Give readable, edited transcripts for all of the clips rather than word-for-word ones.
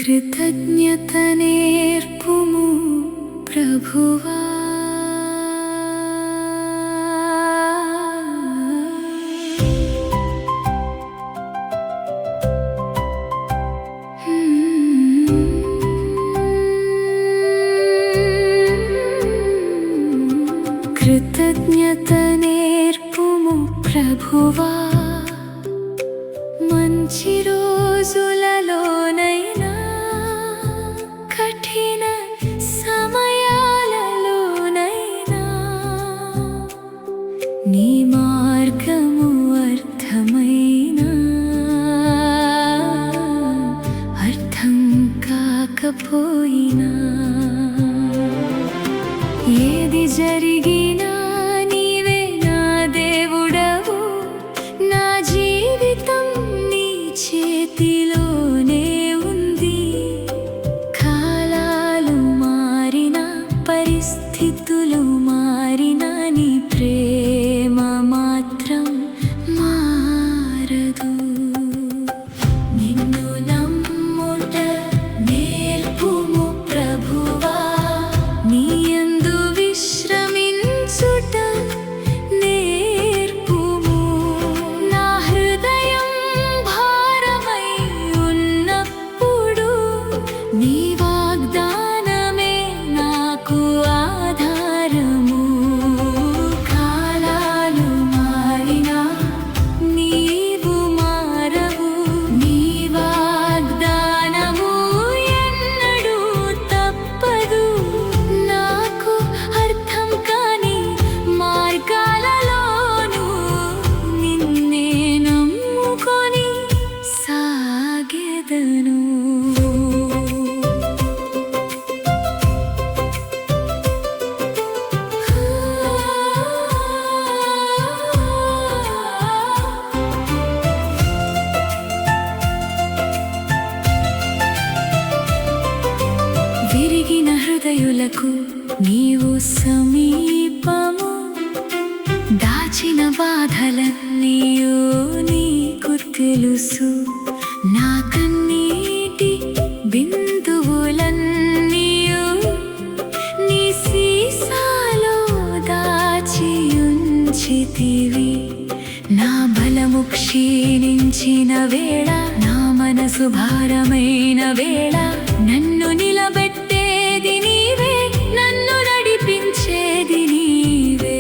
కృతజ్ఞత నేర్పుము ప్రభువా. కృతజ్ఞత నేర్పుము ప్రభువా. మంచి రోజులలోనైనా కఠిన సమయాలలోనైనా నీ మార్గము అర్థమైనా అర్థం కాకపోయినా ఏది జరిగినా నీవే నా దేవుడవు. నా జీవితం నీ చేతిలోనే ఉంది. కాలాలు మారినా పరిస్థితులు మారినా నీ ప్రేమ మాత్రం మారదు. నిన్ను నమ్ముట నేర్పుము ప్రభువా. నీ యందు విశ్రమించుట నేర్పుము. నా హృదయం భారమై ఉన్నప్పుడు నీ వాగ్దానమే నాకు ఆధారము. కాలాలు మారినా నీవు మారవు. నీ వాగ్దానము ఎన్నడూ తప్పదు. నాకు అర్థం కాని మార్గాలలోనూ నిన్నే నమ్ముకొని సాగెదను. విరిగిన హృదయులకు నీవు సమీపము. దాచిన బాధలన్నీయు నీకు తెలుసు. నా కన్నీటి బిందువులన్నీయు నీ సీసాలో దాచి ఉంచితివి. నా బలము క్షీణించిన వేళ, నా మనసు భారమైన వేళ నన్ను నిలబెట్టేది నీవే, నన్ను నడిపించేది నీవే.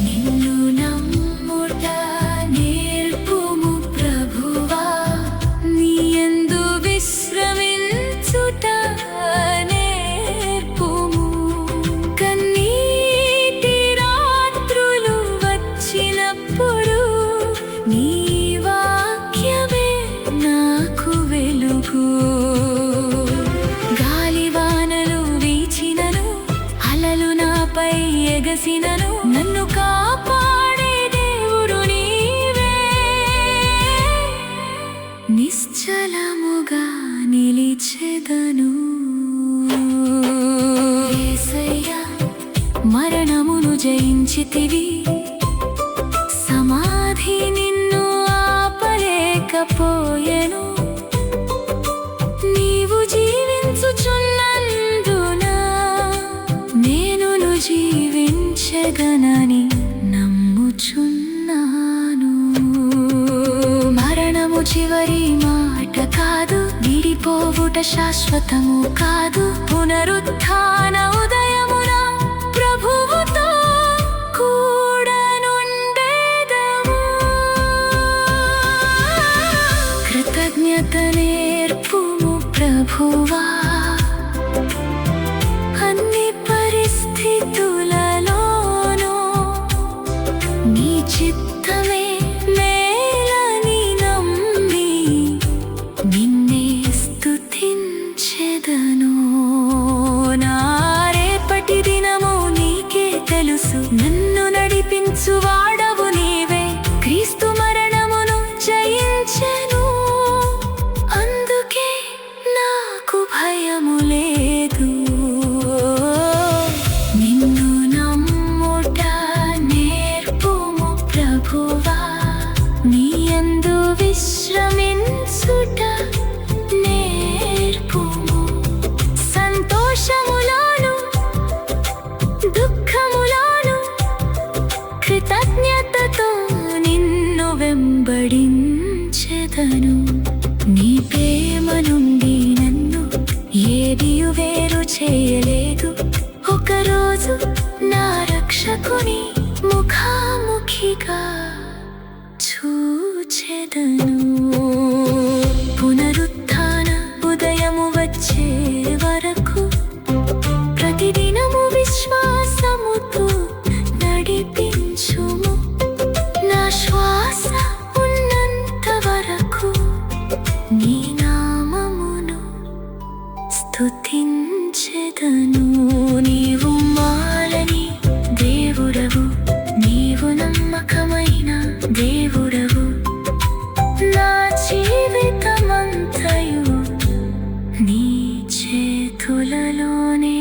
నిన్ను నమ్ముట నేర్పుము ప్రభువా. నీ యందు విశ్రమించుట నేర్పుము. కన్నీటి రాత్రులు వచ్చినప్పుడు నీ వాక్యమే నాకు వెలుగు. గాలివానలు వీచినను, అలలు నాపై ఎగసినను, నన్ను కాపాడే దేవుడు నీవే. నిశ్చలముగా నిలిచెదను. యేసయ్యా, మరణమును జయించితివి. సమాధి నిన్ను ఆపలేకపోయెను. నీవు జీవించుచున్నందున నేనును జీవించగనని నమ్ముచున్నాను. మరణము చివరి మాట కాదు, విడిపోవుట శాశ్వతము కాదు. పునరుత్థాన ఉదయమున ప్రభువుతో కూడనుండెదము. కృతజ్ఞత నేర్పుము ప్రభువా. అన్ని పరిస్థితులలోనూ నీ చిత్తమే మేలని నమ్మి నిన్నే స్తుతించెదను. నా రేపటి దినము నీకే తెలుసు. నన్ను నడిపించు వాడవు నీవే. క్రీస్తు మరణమును జయించెను. అందుకే నాకు భయము లేదు. నిన్ను నమ్ముట నేర్పుము ప్రభువా. నీయందు విశ్రమించుట నేర్పుము. సంతోషములోను దుఃఖములోను కృతజ్ఞతతో నిన్ను వెంబడించెదను. నీ ప్రేమ నుండి నన్ను ఏదియు వేరు చేయలేదు. ఒకరోజు నా రక్షకుని ముఖాముఖిగా చూచెదను. పునరుత్థాన ఉదయము వచ్చే వరకు ప్రతిదినము విశ్వాసముతో నడిపించుము. నా శ్వాస ఉన్నంత వరకు నీ నామమును స్తుతించెదను. నీవు మారని దేవుడవు, నీవు నమ్మకమైన దేవుడవు. నా జీవితమంతయు నీ చేతులలోనే